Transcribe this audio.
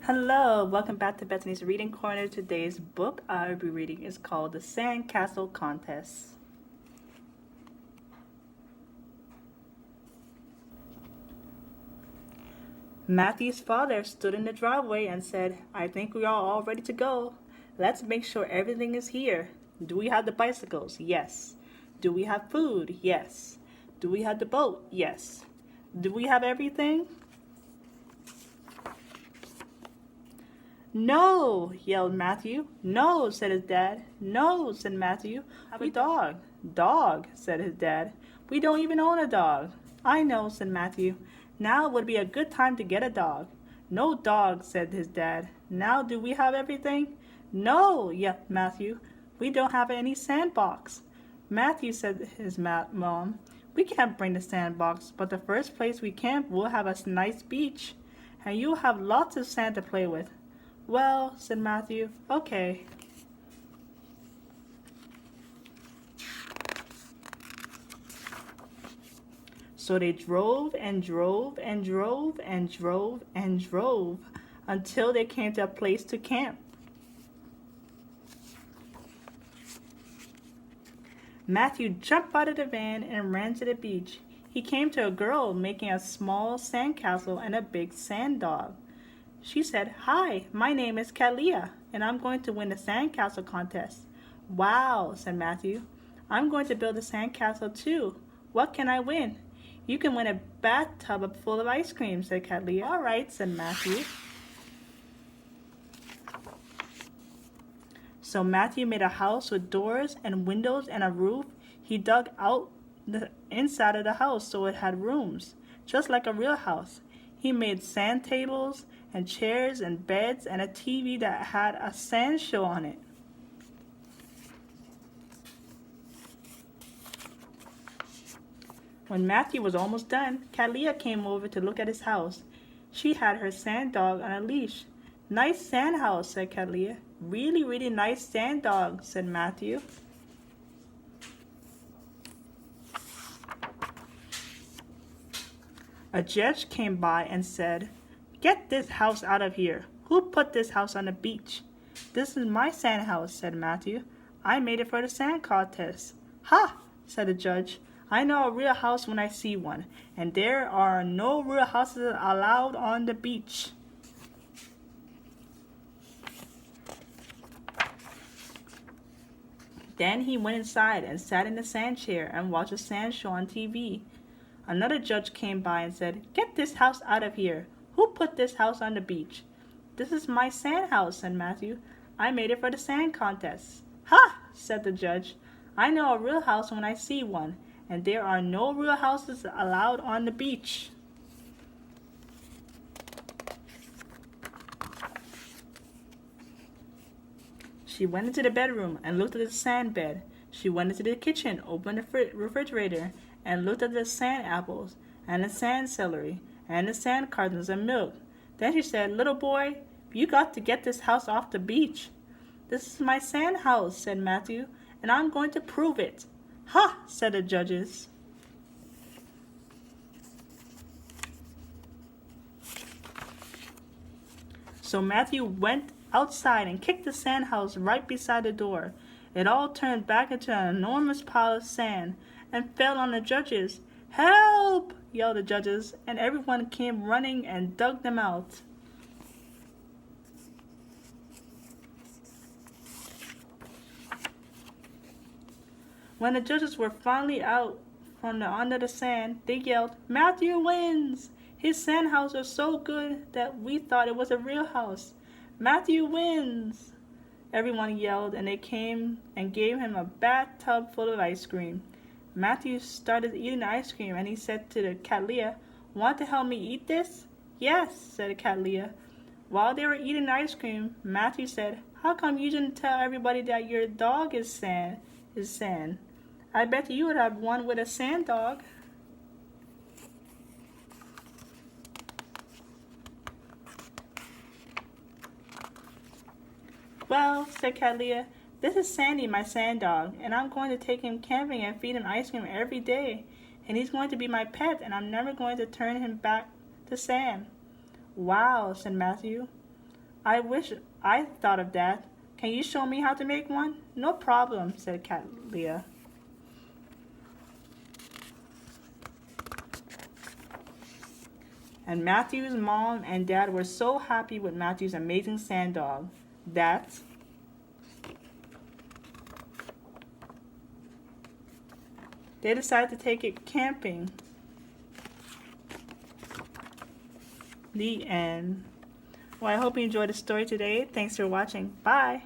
Hello, welcome back to Bethany's Reading Corner. Today's book I will be reading is called The Sandcastle Contest. Matthew's father stood in the driveway and said, "I think we are all ready to go. Let's make sure everything is here. Do we have the bicycles? Yes. Do we have food? Yes. Do we have the boat? Yes. Do we have everything?" "No," yelled Matthew. "No," said his dad. "No," said Matthew. "Have a dog." "Dog," said his dad. "We don't even own a dog." "I know," said Matthew. "Now would be a good time to get a dog." "No dog," said his dad. "Now do we have everything?" "No," yelled Matthew. "We don't have any sandbox." "Matthew," said his mom, "we can't bring the sandbox, but the first place we camp will have a nice beach, and you'll have lots of sand to play with." "Well," said Matthew, "okay." So they drove and drove and drove and drove and drove until they came to a place to camp. Matthew jumped out of the van and ran to the beach. He came to a girl making a small sandcastle and a big sand dog. She said, "Hi, my name is Kalia, and I'm going to win the sandcastle contest." "Wow," said Matthew. "I'm going to build a sandcastle too. What can I win?" "You can win a bathtub full of ice cream," said Kalia. "All right," said Matthew. So Matthew made a house with doors and windows and a roof. He dug out the inside of the house so it had rooms, just like a real house. He made sand tables and chairs and beds and a TV that had a sand show on it. When Matthew was almost done, Kalia came over to look at his house. She had her sand dog on a leash. "Nice sand house," said Kalia. "Really, really nice sand dog," said Matthew. A judge came by and said, "Get this house out of here. Who put this house on the beach?" "This is my sand house," said Matthew. "I made it for the sand contest." "Ha!" said the judge. "I know a real house when I see one, and there are no real houses allowed on the beach." Then he went inside and sat in the sand chair and watched a sand show on TV. Another judge came by and said, "Get this house out of here. Who put this house on the beach?" "This is my sand house," said Matthew. "I made it for the sand contest." "Ha!" said the judge. "I know a real house when I see one, and there are no real houses allowed on the beach." She went into the bedroom and looked at the sand bed. She went into the kitchen, opened the refrigerator, and looked at the sand apples, and the sand celery, and the sand cartons of milk. Then she said, "Little boy, you got to get this house off the beach." "This is my sand house," said Matthew, "and I'm going to prove it." "Ha!" said the judges. So Matthew went outside and kicked the sand house right beside the door. It all turned back into an enormous pile of sand and fell on the judges. "Help!" yelled the judges, and everyone came running and dug them out. When the judges were finally out from under the sand, they yelled, "Matthew wins! His sand house was so good that we thought it was a real house. Matthew wins!" Everyone yelled, and they came and gave him a bathtub full of ice cream. Matthew started eating the ice cream, and he said to the Kalia, "Want to help me eat this?" "Yes," said Kalia. While they were eating the ice cream, Matthew said, "How come you didn't tell everybody that your dog is sand? I bet you would have won with a sand dog." "Well," said Kalia, "this is Sandy, my sand dog, and I'm going to take him camping and feed him ice cream every day. And he's going to be my pet, and I'm never going to turn him back to sand." "Wow," said Matthew. I wish I thought of that. Can you show me how to make one? No problem, said Cat Leah. And Matthew's mom and dad were so happy with Matthew's amazing sand dog that they decided to take it camping. The end. Well, I hope you enjoyed the story today. Thanks for watching. Bye.